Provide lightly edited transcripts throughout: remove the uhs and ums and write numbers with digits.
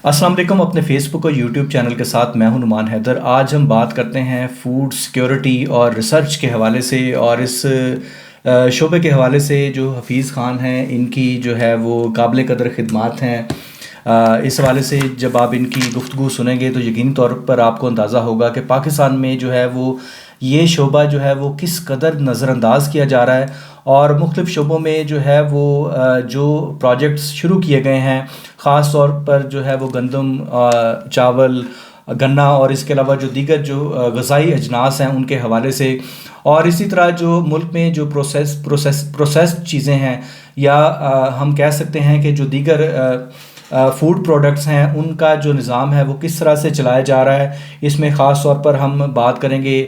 السلام علیکم. اپنے فیس بک اور یوٹیوب چینل کے ساتھ میں ہوں نعمان حیدر. آج ہم بات کرتے ہیں فوڈ سیکیورٹی اور ریسرچ کے حوالے سے، اور اس شعبے کے حوالے سے جو حفیظ خان ہیں ان کی جو ہے وہ قابل قدر خدمات ہیں. اس حوالے سے جب آپ ان کی گفتگو سنیں گے تو یقینی طور پر آپ کو اندازہ ہوگا کہ پاکستان میں جو ہے وہ یہ شعبہ جو ہے وہ کس قدر نظر انداز کیا جا رہا ہے، اور مختلف شعبوں میں جو ہے وہ جو پروجیکٹس شروع کیے گئے ہیں، خاص طور پر جو ہے وہ گندم، چاول، گنا اور اس کے علاوہ جو دیگر جو غذائی اجناس ہیں ان کے حوالے سے، اور اسی طرح جو ملک میں جو پروسیسڈ چیزیں ہیں، یا ہم کہہ سکتے ہیں کہ جو دیگر فوڈ پروڈکٹس ہیں ان کا جو نظام ہے وہ کس طرح سے چلایا جا رہا ہے. اس میں خاص طور پر ہم بات کریں گے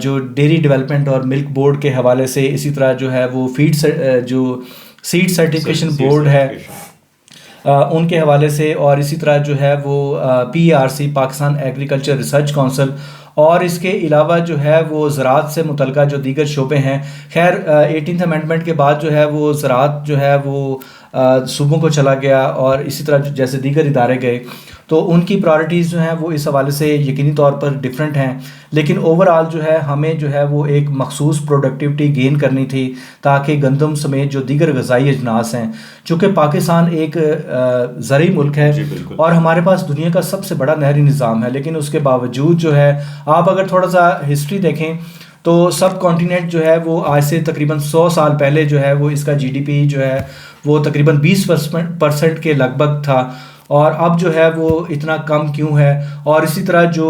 جو ڈیری ڈیولپمنٹ اور ملک بورڈ کے حوالے سے، اسی طرح جو ہے وہ جو سیڈ سرٹیفکیشن بورڈ ہے ان کے حوالے سے، اور اسی طرح جو ہے وہ PRC Pakistan agriculture research council, اور اس کے علاوہ جو ہے وہ زراعت سے متعلقہ جو دیگر شعبے ہیں. خیر 18th امینڈمنٹ کے بعد جو ہے وہ زراعت جو ہے وہ صوبوں کو چلا گیا، اور اسی طرح جیسے دیگر ادارے گئے، تو ان کی پرائرٹیز جو ہیں وہ اس حوالے سے یقینی طور پر ڈفرینٹ ہیں. لیکن اوور آل جو ہے ہمیں جو ہے وہ ایک مخصوص پروڈکٹیوٹی گین کرنی تھی، تاکہ گندم سمیت جو دیگر غذائی اجناس ہیں، چونکہ پاکستان ایک زرعی ملک ہے اور ہمارے پاس دنیا کا سب سے بڑا نہری نظام ہے، لیکن اس کے باوجود جو ہے آپ اگر تھوڑا سا ہسٹری دیکھیں تو سب کانٹیننٹ جو ہے وہ آج سے تقریباً 100 سال پہلے جو ہے وہ اس کا GDP جو ہے وہ تقریباً 20% کے لگ بھگ تھا، اور اب جو ہے وہ اتنا کم کیوں ہے؟ اور اسی طرح جو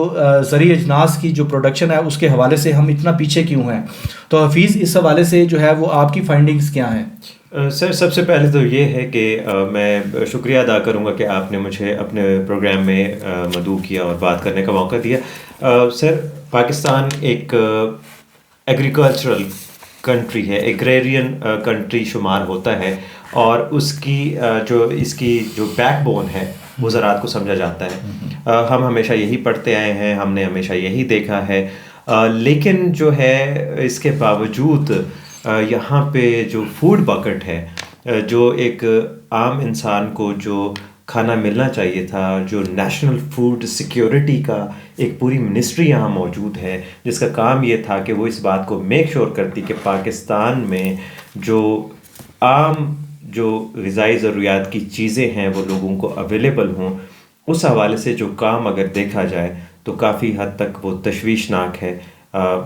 زرعی اجناس کی جو پروڈکشن ہے اس کے حوالے سے ہم اتنا پیچھے کیوں ہیں؟ تو حفیظ اس حوالے سے جو ہے وہ آپ کی فائنڈنگز کیا ہیں؟ سر سب سے پہلے تو یہ ہے کہ میں شکریہ ادا کروں گا کہ آپ نے مجھے اپنے پروگرام میں مدعو کیا اور بات کرنے کا موقع دیا. سر پاکستان ایک ایگریکلچرل کنٹری ہے، ایگریرین کنٹری شمار ہوتا ہے، اور اس کی اس کی جو بیک بون ہے وہ زراعت کو سمجھا جاتا ہے. ہم ہمیشہ یہی پڑھتے آئے ہیں، ہم نے ہمیشہ یہی دیکھا ہے. لیکن جو ہے اس کے باوجود یہاں پہ جو فوڈ بکٹ ہے، جو ایک عام انسان کو جو کھانا ملنا چاہیے تھا، جو نیشنل فوڈ سیکیورٹی کا ایک پوری منسٹری یہاں موجود ہے جس کا کام یہ تھا کہ وہ اس بات کو میک شور کرتی کہ پاکستان میں جو عام جو غذائی ضروریات کی چیزیں ہیں وہ لوگوں کو اویلیبل ہوں. اس حوالے سے جو کام اگر دیکھا جائے تو کافی حد تک وہ تشویشناک ہے.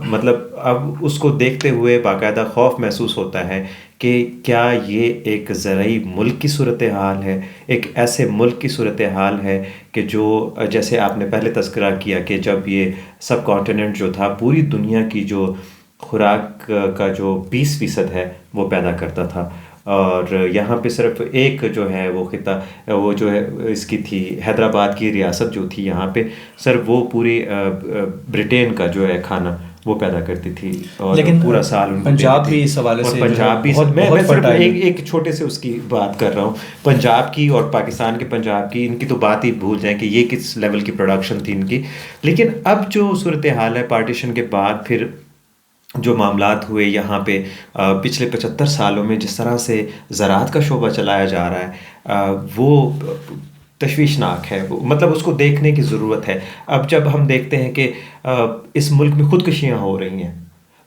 مطلب اب اس کو دیکھتے ہوئے باقاعدہ خوف محسوس ہوتا ہے کہ کیا یہ ایک زرعی ملک کی صورتحال ہے، ایک ایسے ملک کی صورتحال ہے کہ جو جیسے آپ نے پہلے تذکرہ کیا کہ جب یہ سب کانٹیننٹ جو تھا پوری دنیا کی جو خوراک کا جو 20% ہے وہ پیدا کرتا تھا، اور یہاں پہ صرف ایک جو ہے وہ خطہ وہ جو ہے اس کی تھی حیدرآباد کی ریاست جو تھی، یہاں پہ سر وہ پوری برٹین کا جو ہے کھانا وہ پیدا کرتی تھی، اور لیکن پورا سال پنجاب بھی اس حوالے سے پنجاب بھی میں صرف ایک چھوٹے سے اس کی بات کر رہا ہوں، پنجاب کی اور پاکستان کے پنجاب کی، ان کی تو بات ہی بھول جائیں کہ یہ کس لیول کی پروڈکشن تھی ان کی. لیکن اب جو صورتحال ہے پارٹیشن کے بعد پھر جو معاملات ہوئے یہاں پہ پچھلے 75 سالوں میں جس طرح سے زراعت کا شعبہ چلایا جا رہا ہے وہ تشویشناک ہے. مطلب اس کو دیکھنے کی ضرورت ہے. اب جب ہم دیکھتے ہیں کہ اس ملک میں خودکشیاں ہو رہی ہیں،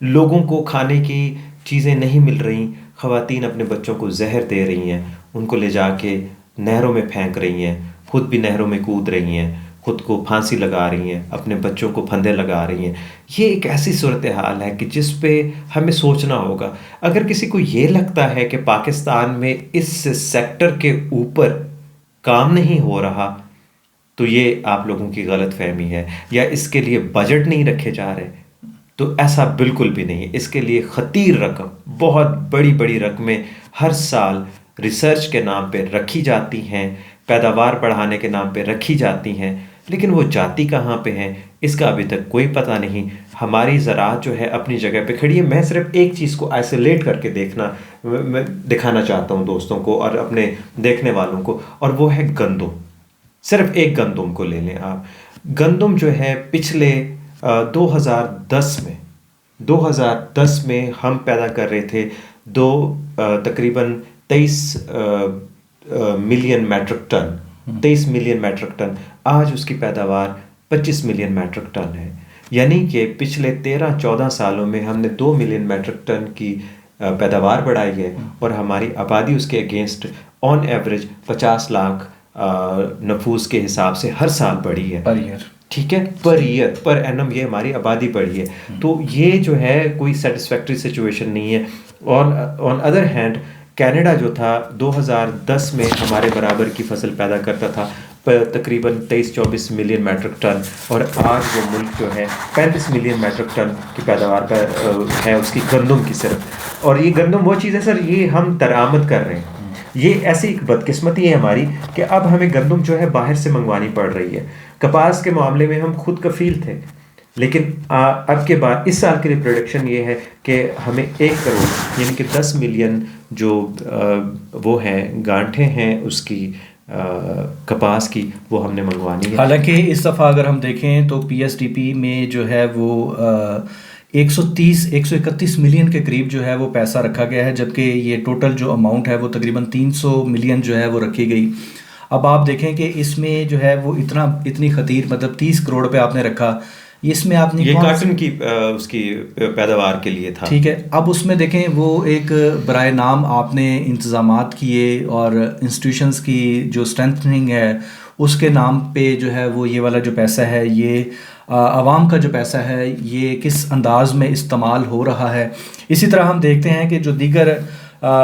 لوگوں کو کھانے کی چیزیں نہیں مل رہی، خواتین اپنے بچوں کو زہر دے رہی ہیں، ان کو لے جا کے نہروں میں پھینک رہی ہیں، خود بھی نہروں میں کود رہی ہیں، خود کو پھانسی لگا رہی ہیں، اپنے بچوں کو پھندے لگا رہی ہیں. یہ ایک ایسی صورتحال ہے کہ جس پہ ہمیں سوچنا ہوگا. اگر کسی کو یہ لگتا ہے کہ پاکستان میں اس سیکٹر کے اوپر کام نہیں ہو رہا تو یہ آپ لوگوں کی غلط فہمی ہے، یا اس کے لیے بجٹ نہیں رکھے جا رہے، تو ایسا بالکل بھی نہیں ہے. اس کے لیے خطیر رقم، بہت بڑی بڑی رقمیں ہر سال ریسرچ کے نام پہ رکھی جاتی ہیں، پیداوار بڑھانے کے نام پہ رکھی جاتی ہیں، لیکن وہ جاتی کہاں پہ ہیں اس کا ابھی تک کوئی پتہ نہیں. ہماری زراعت جو ہے اپنی جگہ پہ کھڑی ہے. میں صرف ایک چیز کو آئسولیٹ کر کے میں دکھانا چاہتا ہوں دوستوں کو اور اپنے دیکھنے والوں کو، اور وہ ہے گندم. صرف ایک گندم کو لے لیں آپ. گندم جو ہے پچھلے 2010 میں ہم پیدا کر رہے تھے تقریباً 23 million metric ton 23 million metric ton, آج اس کی پیداوار 25 ملین میٹرک ٹن ہے، یعنی کہ پچھلے 13-14 سالوں میں ہم نے 2 ملین میٹرک ٹن کی پیداوار بڑھائی ہے، اور ہماری آبادی اس کے اگینسٹ آن ایوریج 50 لاکھ نفوس کے حساب سے ہر سال بڑھی ہے، ٹھیک ہے، پر ایئر پر اینم یہ ہماری آبادی بڑھی ہے. تو یہ جو ہے کوئی سیٹسفیکٹری سچویشن نہیں ہے. آن ادر ہینڈ کینیڈا جو تھا 2010 میں ہمارے برابر کی فصل پیدا کرتا تھا تقریباً 23-24 ملین میٹرک ٹن، اور آج وہ ملک جو ہے 35 ملین میٹرک ٹن کی پیداوار ہے اس کی گندم کی صرف. اور یہ گندم وہ چیز ہے سر، یہ ہم درآمد کر رہے ہیں. یہ ایسی ایک بدقسمتی ہے ہماری کہ اب ہمیں گندم جو ہے باہر سے منگوانی پڑ رہی ہے. کپاس کے معاملے میں ہم خود کفیل تھے، لیکن اب کے بعد اس سال کے لیے پروڈکشن یہ ہے کہ ہمیں 1 کروڑ یعنی کہ 10 ملین جو وہ ہیں گانٹھیں ہیں اس کی کپاس کی، وہ ہم نے منگوانی ہے. حالانکہ اس دفعہ اگر ہم دیکھیں تو پی ایس ڈی پی میں جو ہے وہ 131 ملین کے قریب جو ہے وہ پیسہ رکھا گیا ہے، جبکہ یہ ٹوٹل جو اماؤنٹ ہے وہ تقریباً 300 ملین جو ہے وہ رکھی گئی. اب آپ دیکھیں کہ اس میں جو ہے وہ اتنی خطیر مطلب 30 کروڑ پہ آپ نے رکھا، اس میں آپ نے یہ کاٹن کی اس کی پیداوار کے لیے تھا، ٹھیک ہے. اب اس میں دیکھیں وہ ایک برائے نام آپ نے انتظامات کیے اور انسٹیٹیوشنز کی جو اسٹرینتھنگ ہے اس کے نام پہ جو ہے وہ یہ والا جو پیسہ ہے، یہ عوام کا جو پیسہ ہے یہ کس انداز میں استعمال ہو رہا ہے. اسی طرح ہم دیکھتے ہیں کہ جو دیگر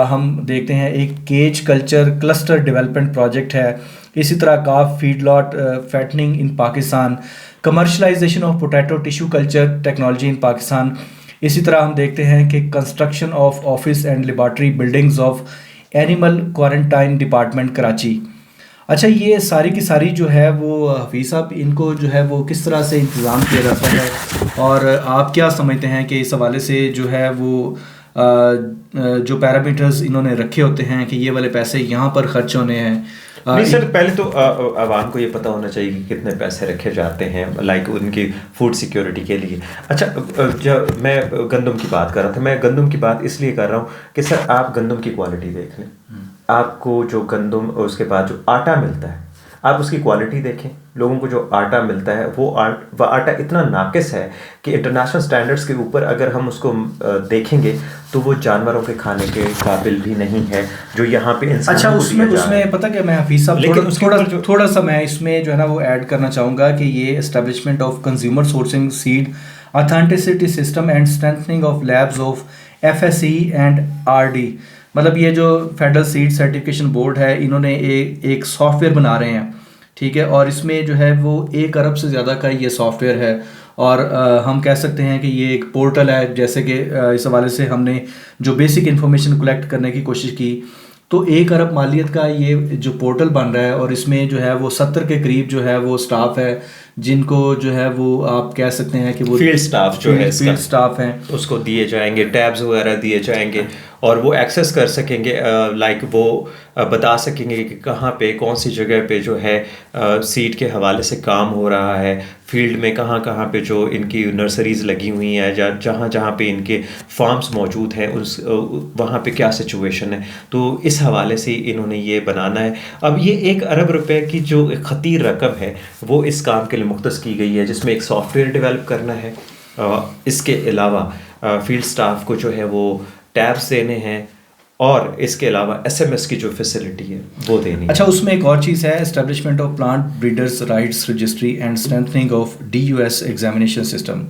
ہم دیکھتے ہیں ایک cage culture cluster development project ہے، اسی طرح calf feed lot fattening in Pakistan, commercialisation of potato tissue culture technology in Pakistan. اسی طرح ہم دیکھتے ہیں کہ construction of office and laboratory buildings of animal quarantine department Karachi. اچھا، یہ ساری کی ساری جو ہے وہ حفیظ صاحب ان کو جو ہے وہ کس طرح سے انتظام کیا جاتا ہے، اور آپ کیا سمجھتے ہیں کہ اس حوالے سے جو ہے وہ جو پیرامیٹرز انہوں نے رکھے ہوتے ہیں کہ یہ والے پیسے یہاں پر خرچ ہونے ہیں؟ نہیں سر، پہلے تو عوام کو یہ پتہ ہونا چاہیے کہ کتنے پیسے رکھے جاتے ہیں لائک ان کی فوڈ سیکیورٹی کے لیے. اچھا، جب میں گندم کی بات کر رہا تھا، میں گندم کی بات اس لیے کر رہا ہوں کہ سر آپ گندم کی کوالٹی دیکھ لیں. آپ کو جو گندم اور اس کے بعد جو آٹا ملتا ہے، آپ اس کی کوالٹی دیکھیں. لوگوں کو جو آٹا ملتا ہے وہ آٹا اتنا ناقص ہے کہ انٹرنیشنل سٹینڈرڈز کے اوپر اگر ہم اس کو دیکھیں گے تو وہ جانوروں کے کھانے کے قابل بھی نہیں ہے جو یہاں پہ انسان. اچھا، اس میں پتہ کہ میں حفیظ صاحب تھوڑا سا میں اس میں جو ہے نا وہ ایڈ کرنا چاہوں گا کہ یہ establishment of consumer sourcing seed authenticity system and strengthening of labs of FSC and RD، مطلب یہ جو فیڈرل سیڈ سرٹیفکیشن بورڈ ہے انہوں نے ایک سافٹ ویئر بنا رہے ہیں، ٹھیک ہے، اور اس میں جو ہے وہ 1 ارب سے زیادہ کا یہ سافٹ ویئر ہے. اور ہم کہہ سکتے ہیں کہ یہ ایک پورٹل ہے، جیسے کہ اس حوالے سے ہم نے جو بیسک انفارمیشن کلیکٹ کرنے کی کوشش کی تو 1 ارب مالیت کا یہ جو پورٹل بن رہا ہے، اور اس میں جو ہے وہ 70 کے قریب جو ہے وہ سٹاف ہے جن کو جو ہے وہ آپ کہہ سکتے ہیں کہ وہ فیلڈ سٹاف جو ہے فیلڈ سٹاف ہیں، اس کو دیے جائیں گے ٹیبز وغیرہ دیے جائیں گے، اور وہ ایکسیس کر سکیں گے، لائک وہ بتا سکیں گے کہ کہاں پہ کون سی جگہ پہ جو ہے سیڈ کے حوالے سے کام ہو رہا ہے، فیلڈ میں کہاں کہاں پہ جو ان کی نرسریز لگی ہوئی ہیں، جہاں جہاں پہ ان کے فارمز موجود ہیں وہاں پہ کیا سچویشن ہے. تو اس حوالے سے انہوں نے یہ بنانا ہے. اب یہ 1 ارب روپے کی جو خطیر رقم ہے وہ اس کام کے لیے مختص کی گئی ہے، جس میں ایک سافٹ ویئر ڈیولپ کرنا ہے. اس کے علاوہ فیلڈ سٹاف کو جو ہے وہ ٹیبس دینے ہیں، اور اس کے علاوہ SMS کی جو فیسلٹی ہے وہ دینی ہے. اچھا، اس میں ایک اور چیز ہے، establishment of plant breeders rights registry and strengthening of DUS examination system.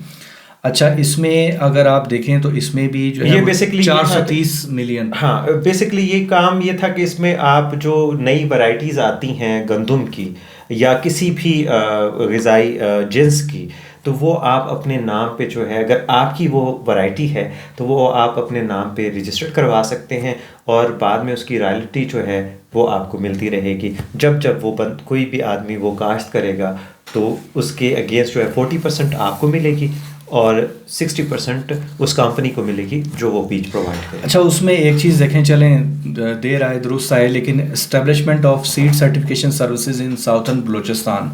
اچھا، اس میں اگر آپ دیکھیں تو اس میں بھی جو ہے 430 ملین. ہاں، بیسکلی یہ کام یہ تھا کہ اس میں آپ جو نئی ورائٹیز آتی ہیں گندم کی یا کسی بھی غذائی جنس کی، تو وہ آپ اپنے نام پہ جو ہے، اگر آپ کی وہ ورائٹی ہے تو وہ آپ اپنے نام پہ رجسٹر کروا سکتے ہیں، اور بعد میں اس کی رائلٹی جو ہے وہ آپ کو ملتی رہے گی. جب وہ کوئی بھی آدمی وہ کاشت کرے گا تو اس کے اگینسٹ جو ہے 40% آپ کو ملے گی اور 60% اس کمپنی کو ملے گی جو وہ بیج پرووائڈ کرے. اچھا، اس میں ایک چیز دیکھیں، چلیں دیر آئے درست آئے، لیکن establishment of seed certification services in southern Balochistan,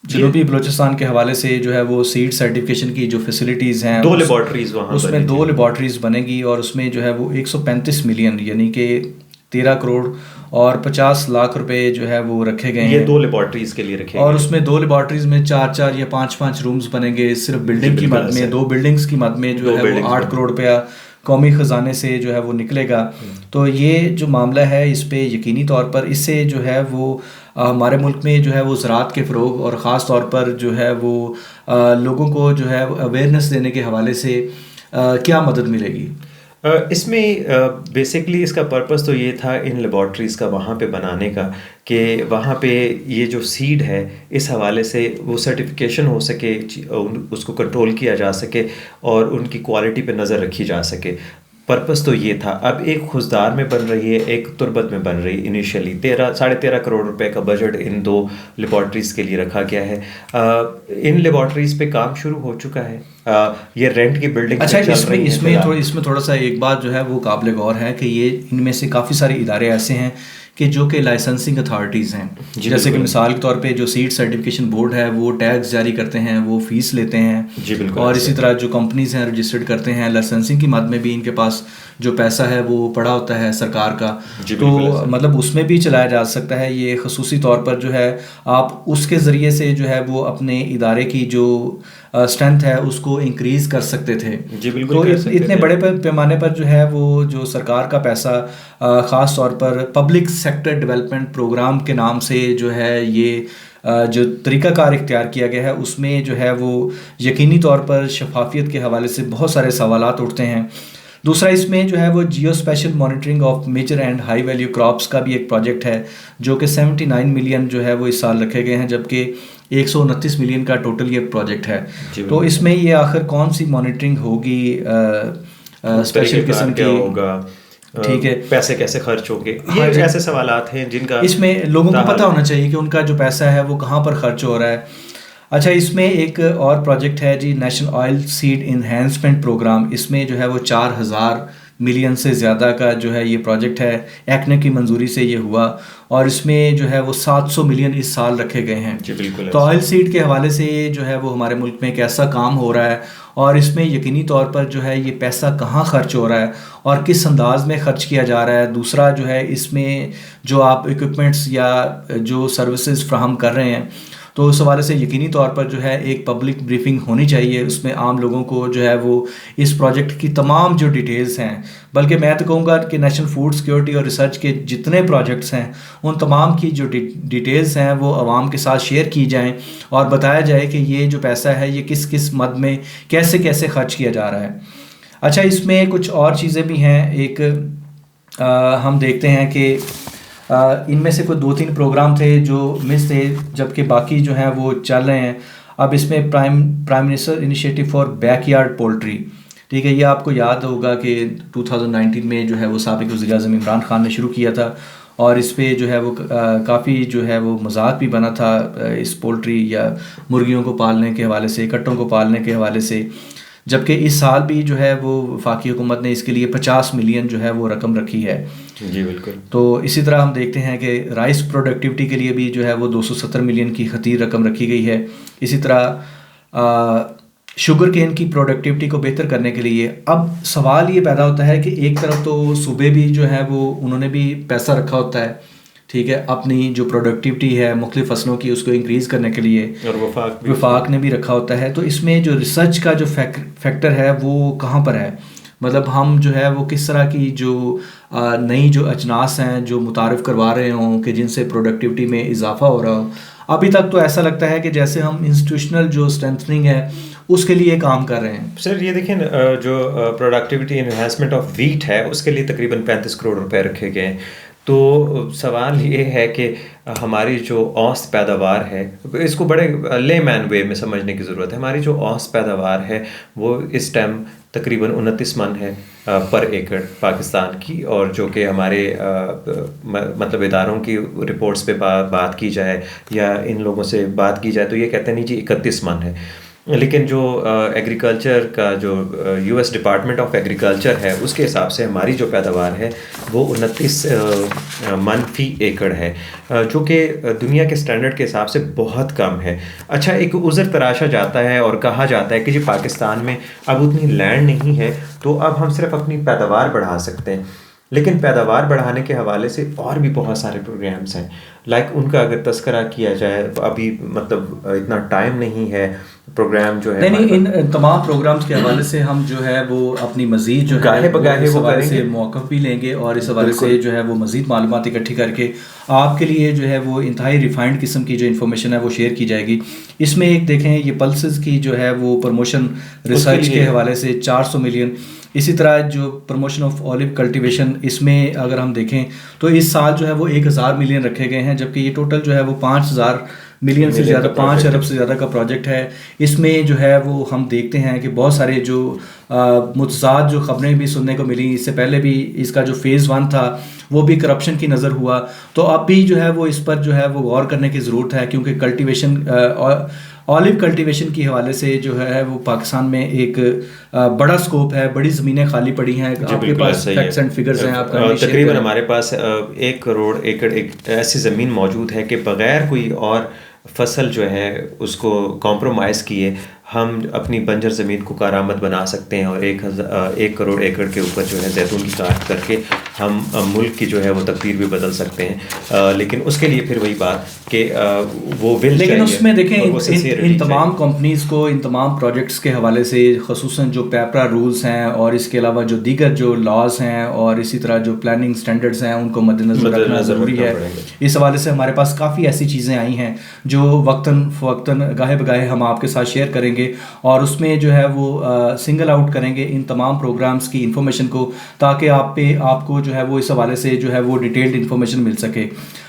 جنوبی بلوچستان کے حوالے سے جو ہے وہ سیڈ سرٹیفکیشن کی جو فیسلٹیز ہیں 2 لیبارٹریز وہاں، اس میں 2 لیبارٹریز بنے گی، اور اس میں جو ہے وہ 135 ملین یعنی کہ 13 کروڑ اور 50 لاکھ روپے جو ہے وہ رکھے گئے ہیں. یہ 2 لیبارٹریز کے لیے رکھے اور اس میں 2 لیبارٹریز میں 4 یا 5 رومز بنیں گے. صرف بلڈنگ کی مد میں 2 بلڈنگز کی مد میں جو ہے وہ 8 کروڑ روپیہ قومی خزانے سے جو ہے وہ نکلے گا. تو یہ جو معاملہ ہے اس پہ یقینی طور پر اس سے جو ہے وہ ہمارے ملک میں جو ہے وہ زراعت کے فروغ اور خاص طور پر جو ہے وہ لوگوں کو جو ہے اویئرنیس دینے کے حوالے سے کیا مدد ملے گی؟ اس میں بیسکلی اس کا پرپس تو یہ تھا ان لیبارٹریز کا وہاں پہ بنانے کا کہ وہاں پہ یہ جو سیڈ ہے اس حوالے سے وہ سرٹیفیکیشن ہو سکے, اس کو کنٹرول کیا جا سکے اور ان کی کوالٹی پہ نظر رکھی جا سکے. پرپس تو یہ تھا. اب ایک خزدار میں بن رہی ہے, ایک تربت میں بن رہی. انیشیلی 13.5 کروڑ روپے کا بجٹ ان 2 لیبارٹریز کے لیے رکھا گیا ہے. ان لیبارٹریز پہ کام شروع ہو چکا ہے. یہ رینٹ کی بلڈنگ. اچھا, اس میں تھوڑا سا ایک بات جو ہے وہ قابل غور ہے کہ یہ ان میں سے کافی سارے ادارے ایسے ہیں کہ جو کہ لائسنسنگ اتھارٹیز ہیں. جیسے کہ مثال کے طور پہ جو سیڈ سرٹیفکیشن بورڈ ہے وہ ٹیکس جاری کرتے ہیں, وہ فیس لیتے ہیں. اور اسی طرح جو کمپنیز ہیں رجسٹرڈ کرتے ہیں لائسنسنگ کی مد میں بھی ان کے پاس جو پیسہ ہے وہ پڑا ہوتا ہے سرکار کا. تو مطلب اس میں بھی چلایا جا سکتا ہے یہ. خصوصی طور پر جو ہے آپ اس کے ذریعے سے جو ہے وہ اپنے ادارے کی جو اسٹرینتھ ہے اس کو انکریز کر سکتے تھے. تو اتنے بڑے پیمانے پر جو ہے وہ جو سرکار کا پیسہ خاص طور پر پبلک سیکٹر ڈیولپمنٹ پروگرام کے نام سے جو ہے یہ جو طریقہ کار اختیار کیا گیا ہے اس میں جو ہے وہ یقینی طور پر شفافیت کے حوالے سے بہت سارے سوالات اٹھتے ہیں. دوسرا اس میں جو ہے وہ geo spatial monitoring of major and high value crops کا بھی ایک پروجیکٹ ہے جو کہ 79 ملین جو ہے وہ اس سال رکھے گئے ہیں, جبکہ 129 ملین کا ٹوٹل یہ پروجیکٹ ہے. تو اس میں یہ آخر کون سی مانیٹرنگ ہوگی, اسپیشل قسم کی ہوگا, ٹھیک ہے, پیسے کیسے خرچ ہوں گے, یہ ایسے سوالات ہیں جن کا اس میں لوگوں کو پتہ ہونا چاہیے کہ ان کا جو پیسہ ہے وہ کہاں پر خرچ ہو رہا ہے. اچھا, اس میں ایک اور پروجیکٹ ہے جی national oil seed enhancement programme. اس میں جو ہے وہ 4000 ملین سے زیادہ کا جو ہے یہ پروجیکٹ ہے, ایکنے کی منظوری سے یہ ہوا, اور اس میں جو ہے وہ 700 ملین اس سال رکھے گئے ہیں. تو آئل سیڈ کے حوالے سے یہ جو ہے وہ ہمارے ملک میں ایک ایسا کام ہو رہا ہے, اور اس میں یقینی طور پر جو ہے یہ پیسہ کہاں خرچ ہو رہا ہے اور کس انداز میں خرچ کیا جا رہا ہے. دوسرا جو ہے اس میں جو آپ ایکوپمنٹس یا جو سروسز فراہم کر رہے ہیں تو اس حوالے سے یقینی طور پر جو ہے ایک پبلک بریفنگ ہونی چاہیے. اس میں عام لوگوں کو جو ہے وہ اس پروجیکٹ کی تمام جو ڈیٹیلز ہیں, بلکہ میں تو کہوں گا کہ نیشنل فوڈ سیکورٹی اور ریسرچ کے جتنے پروجیکٹس ہیں ان تمام کی جو ڈیٹیلز ہیں وہ عوام کے ساتھ شیئر کی جائیں اور بتایا جائے کہ یہ جو پیسہ ہے یہ کس کس مد میں کیسے کیسے خرچ کیا جا رہا ہے. اچھا, اس میں کچھ اور چیزیں بھی ہیں. ایک ہم دیکھتے ہیں کہ ان میں سے کوئی 2-3 پروگرام تھے جو مس تھے, جبکہ باقی جو ہیں وہ چل رہے ہیں. اب اس میں prime minister initiative for back yard poultry, ٹھیک ہے, یہ آپ کو یاد ہوگا کہ 2019 میں جو ہے وہ سابق وزیر اعظم عمران خان نے شروع کیا تھا, اور اس پہ جو ہے وہ کافی جو ہے وہ مذاق بھی بنا تھا اس پولٹری یا مرغیوں کو پالنے کے حوالے سے, کٹوں کو پالنے کے حوالے سے. جبکہ اس سال بھی جو ہے وہ وفاقی حکومت نے اس کے لیے 50 ملین جو ہے وہ رقم رکھی ہے. جی بالکل. تو اسی طرح ہم دیکھتے ہیں کہ رائس پروڈکٹیوٹی کے لیے بھی جو ہے وہ 270 ملین کی خطیر رقم رکھی گئی ہے. اسی طرح شوگر کین کی پروڈکٹیوٹی کو بہتر کرنے کے لیے اب سوال یہ پیدا ہوتا ہے کہ ایک طرف تو صوبے بھی جو ہے وہ انہوں نے بھی پیسہ رکھا ہوتا ہے, ٹھیک ہے, اپنی جو پروڈکٹیوٹی ہے مختلف فصلوں کی اس کو انکریز کرنے کے لیے, اور وفاق نے بھی رکھا ہوتا ہے. تو اس میں جو ریسرچ کا جو فیکٹر ہے وہ کہاں پر ہے, مطلب ہم جو ہے وہ کس طرح کی جو نئی جو اجناس ہیں جو متعارف کروا رہے ہوں کہ جن سے پروڈکٹیوٹی میں اضافہ ہو رہا ہو. ابھی تک تو ایسا لگتا ہے کہ جیسے ہم انسٹیٹیوشنل جو اسٹرینتھننگ ہے اس کے لیے کام کر رہے ہیں. سر یہ دیکھیں جو پروڈکٹیوٹی انہینسمنٹ آف ویٹ ہے اس کے لیے تقریباً 35 کروڑ روپے رکھے گئے ہیں. تو سوال یہ ہے کہ ہماری جو اوسط پیداوار ہے, اس کو بڑے لے مین وے میں سمجھنے کی ضرورت ہے. ہماری جو اوسط پیداوار ہے وہ اس ٹائم تقریباً 29 من ہے پر ایکڑ پاکستان کی, اور جو کہ ہمارے مطلب اداروں کی رپورٹس پہ بات کی جائے یا ان لوگوں سے بات کی جائے تو یہ کہتے ہیں نہیں جی 31 من ہے. لیکن جو ایگریکلچر کا جو US ڈپارٹمنٹ آف ایگریکلچر ہے اس کے حساب سے ہماری جو پیداوار ہے وہ 29 من فی ایکڑ ہے, جو کہ دنیا کے سٹینڈرڈ کے حساب سے بہت کم ہے. اچھا, ایک عذر تراشا جاتا ہے اور کہا جاتا ہے کہ جی پاکستان میں اب اتنی لینڈ نہیں ہے تو اب ہم صرف اپنی پیداوار بڑھا سکتے ہیں. لیکن پیداوار بڑھانے کے حوالے سے اور بھی بہت سارے پروگرامز ہیں، لائک ان کا اگر تذکرہ کیا جائے، ابھی مطلب اتنا ٹائم نہیں ہے، پروگرام جو ہے نہیں ان تمام پروگرامز کے حوالے سے ہم جو ہے وہ اپنی مزید جو گاہے بگاہے اس وہ حوالے کریں سے گے، موقف بھی لیں گے، اور اس حوالے سے جو ہے وہ مزید معلومات اکٹھی کر کے آپ کے لیے جو ہے وہ انتہائی ریفائنڈ قسم کی جو انفارمیشن ہے وہ شیئر کی جائے گی. اس میں ایک دیکھیں یہ پلسز کی جو ہے وہ پروموشن ریسرچ کے حوالے سے 400 ملین، اسی طرح جو پروموشن آف اولیو کلٹیویشن، اس میں اگر ہم دیکھیں تو اس سال جو ہے وہ 1000 ملین رکھے گئے ہیں، جبکہ یہ ٹوٹل جو ہے وہ 5000 ملین سے زیادہ، 5 ارب سے زیادہ کا پروجیکٹ ہے. اس میں جو ہے وہ ہم دیکھتے ہیں کہ بہت سارے جو متضاد جو خبریں بھی سننے کو ملی، اس سے پہلے بھی اس کا جو فیز 1 تھا وہ بھی کرپشن کی نظر ہوا، تو اب بھی جو ہے وہ اس پر جو ہے وہ غور کرنے کی ضرورت ہے، کیونکہ کلٹیویشن اولیو کلٹیویشن کے حوالے سے جو ہے وہ پاکستان میں ایک بڑا سکوپ ہے، بڑی زمینیں خالی پڑی ہیں. آپ کے پاس فیکٹس اینڈ فگرز ہیں، آپ کا تقریباً ہمارے پاس 1 کروڑ ایکڑ ایک ایسی زمین موجود ہے کہ بغیر کوئی اور فصل جو ہے اس کو کمپرومائز کیے ہم اپنی بنجر زمین کو کارآمد بنا سکتے ہیں، اور 1 کروڑ ایکڑ کے اوپر جو ہے زیتون کی کاشت کر کے ہم ملک کی جو ہے وہ تقدیر بھی بدل سکتے ہیں. لیکن اس کے لیے پھر وہی بات کہ وہ ول، لیکن اس میں دیکھیں ان تمام کمپنیز کو ان تمام پروجیکٹس کے حوالے سے خصوصاً جو پیپرا رولز ہیں اور اس کے علاوہ جو دیگر جو لاز ہیں اور اسی طرح جو پلاننگ سٹینڈرڈز ہیں ان کو مد نظر رکھنا ضروری ہے. اس حوالے سے ہمارے پاس کافی ایسی چیزیں آئی ہیں جو وقتاً فوقتاً گاہے بگاہے ہم آپ کے ساتھ شیئر کریں گے، اور اس میں جو ہے وہ سنگل آؤٹ کریں گے ان تمام پروگرامز کی انفارمیشن کو، تاکہ آپ کو جو ہے وہ اس حوالے سے جو ہے وہ ڈیٹیلڈ انفارمیشن مل سکے.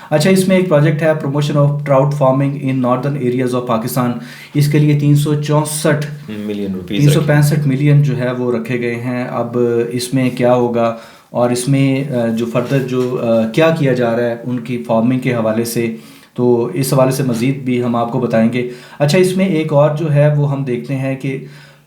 اچھا، اس میں ایک پروجیکٹ ہے promotion of trout farming in northern areas of Pakistan. اس کے لیے 365 ملین جو ہے وہ رکھے گئے ہیں. اب اس میں کیا ہوگا اور اس میں جو فردر جو کیا کیا جا رہا ہے ان کی فارمنگ کے حوالے سے، تو اس حوالے سے مزید بھی ہم آپ کو بتائیں گے. اچھا، اس میں ایک اور جو ہے وہ ہم دیکھتے ہیں کہ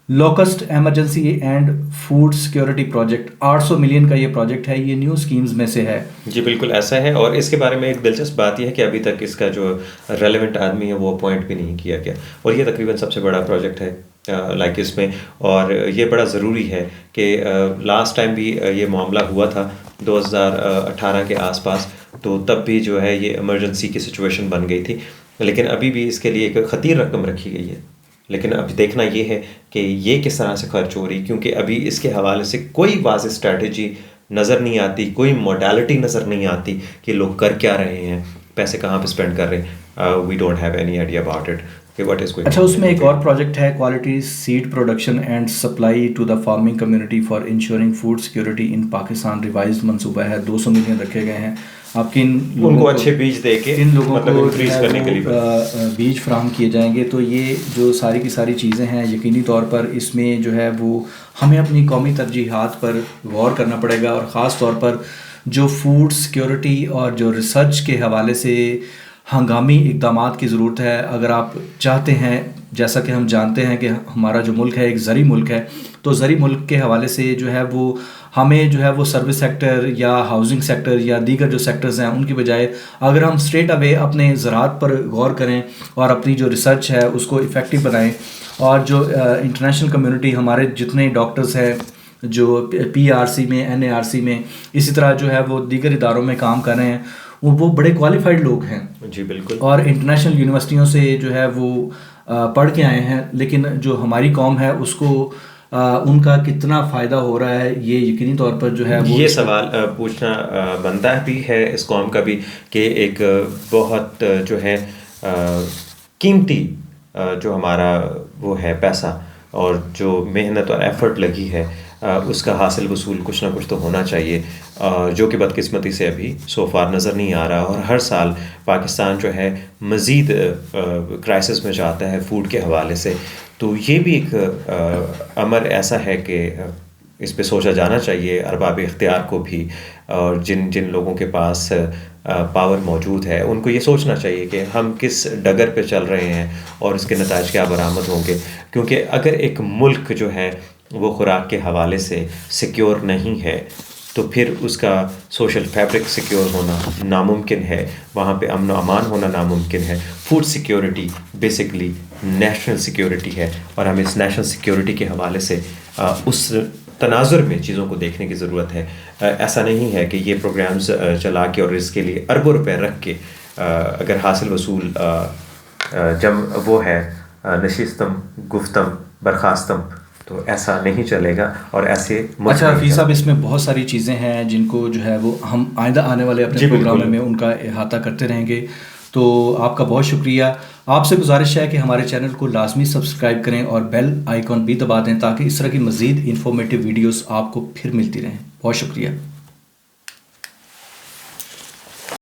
locust emergency and food security project, 800 million کا یہ پروجیکٹ ہے، یہ نیو سکیمز میں سے ہے. جی بالکل ایسا ہے، اور اس کے بارے میں ایک دلچسپ بات یہ ہے کہ ابھی تک اس کا جو ریلیونٹ آدمی ہے وہ اپوائنٹ بھی نہیں کیا گیا، اور یہ تقریباً سب سے بڑا پروجیکٹ ہے لائک اس میں. اور یہ بڑا ضروری ہے کہ لاسٹ ٹائم بھی یہ معاملہ ہوا تھا 2018 کے آس پاس، تو تب بھی جو ہے یہ ایمرجنسی کی سچویشن بن گئی تھی، لیکن ابھی بھی اس کے لیے ایک خطیر رقم رکھی گئی ہے. لیکن اب دیکھنا یہ ہے کہ یہ کس طرح سے خرچ ہو رہی، کیونکہ ابھی اس کے حوالے سے کوئی واضح اسٹریٹجی نظر نہیں آتی، کوئی موڈیلٹی نظر نہیں آتی کہ لوگ کر کیا رہے ہیں، پیسے کہاں پہ اسپینڈ کر رہے ہیں. We don't have any idea about it کہ واٹ از گوئنگ. اچھا، اس میں ایک اور پروجیکٹ ہے quality seed production and supply to the farming community for ensuring food security in Pakistan. Revised منصوبہ ہے، 200 ملین رکھے گئے ہیں. آپ کن ان کو اچھے بیج دے کے ان لوگوں مطلب کو انکریز کرنے کے لیے بیج فراہم کیے جائیں گے. تو یہ جو ساری کی ساری چیزیں ہیں، یقینی طور پر اس میں جو ہے وہ ہمیں اپنی قومی ترجیحات پر غور کرنا پڑے گا، اور خاص طور پر جو فوڈ سیکیورٹی اور جو ریسرچ کے حوالے سے ہنگامی اقدامات کی ضرورت ہے. اگر آپ چاہتے ہیں، جیسا کہ ہم جانتے ہیں کہ ہمارا جو ملک ہے ایک زرعی ملک ہے، تو زرعی ملک کے حوالے سے جو ہے وہ ہمیں جو ہے وہ سروس سیکٹر یا ہاؤسنگ سیکٹر یا دیگر جو سیکٹرز ہیں ان کی بجائے اگر ہم اسٹریٹ اوے اپنے زراعت پر غور کریں اور اپنی جو ریسرچ ہے اس کو افیکٹو بنائیں، اور جو انٹرنیشنل کمیونٹی ہمارے جتنے ڈاکٹرز ہیں جو PRC میں، NARC میں، اسی طرح جو ہے وہ دیگر اداروں میں کام کر رہے ہیں، وہ بڑے کوالیفائڈ لوگ ہیں. جی بالکل، اور انٹرنیشنل یونیورسٹیوں سے جو ہے وہ پڑھ کے آئے ہیں. لیکن جو ہماری قوم ہے اس کو ان کا کتنا فائدہ ہو رہا ہے، یہ یقینی طور پر جو ہے یہ سوال پوچھنا بنتا بھی ہے اس قوم کا بھی، کہ ایک بہت جو ہے قیمتی جو ہمارا وہ ہے پیسہ اور جو محنت اور ایفرٹ لگی ہے اس کا حاصل وصول کچھ نہ کچھ تو ہونا چاہیے، جو کہ بدقسمتی سے ابھی سو فار نظر نہیں آ رہا. اور ہر سال پاکستان جو ہے مزید کرائسس میں جاتا ہے فوڈ کے حوالے سے. تو یہ بھی ایک امر ایسا ہے کہ اس پہ سوچا جانا چاہیے ارباب اختیار کو بھی، اور جن لوگوں کے پاس پاور موجود ہے ان کو یہ سوچنا چاہیے کہ ہم کس ڈگر پہ چل رہے ہیں اور اس کے نتائج کیا برآمد ہوں گے. کیونکہ اگر ایک ملک جو ہے وہ خوراک کے حوالے سے سیکیور نہیں ہے تو پھر اس کا سوشل فیبرک سیکیور ہونا ناممکن ہے، وہاں پہ امن و امان ہونا ناممکن ہے. Food security basically national security ہے، اور ہمیں اس نیشنل سیکیورٹی کے حوالے سے اس تناظر میں چیزوں کو دیکھنے کی ضرورت ہے. ایسا نہیں ہے کہ یہ پروگرامز چلا کے اور اس کے لیے اربوں روپے رکھ کے اگر حاصل وصول جب وہ ہے نشستم گفتم برخاستم تو ایسا نہیں چلے گا اور ایسے. اچھا حفیظ صاحب، اس میں بہت ساری چیزیں ہیں جن کو جو ہے وہ ہم آئندہ آنے والے اپنے پروگراموں میں ان کا احاطہ کرتے رہیں گے. تو آپ کا بہت شکریہ. آپ سے گزارش ہے کہ ہمارے چینل کو لازمی سبسکرائب کریں اور بیل آئیکن بھی دبا دیں تاکہ اس طرح کی مزید انفارمیٹیو ویڈیوز آپ کو پھر ملتی رہیں. بہت شکریہ.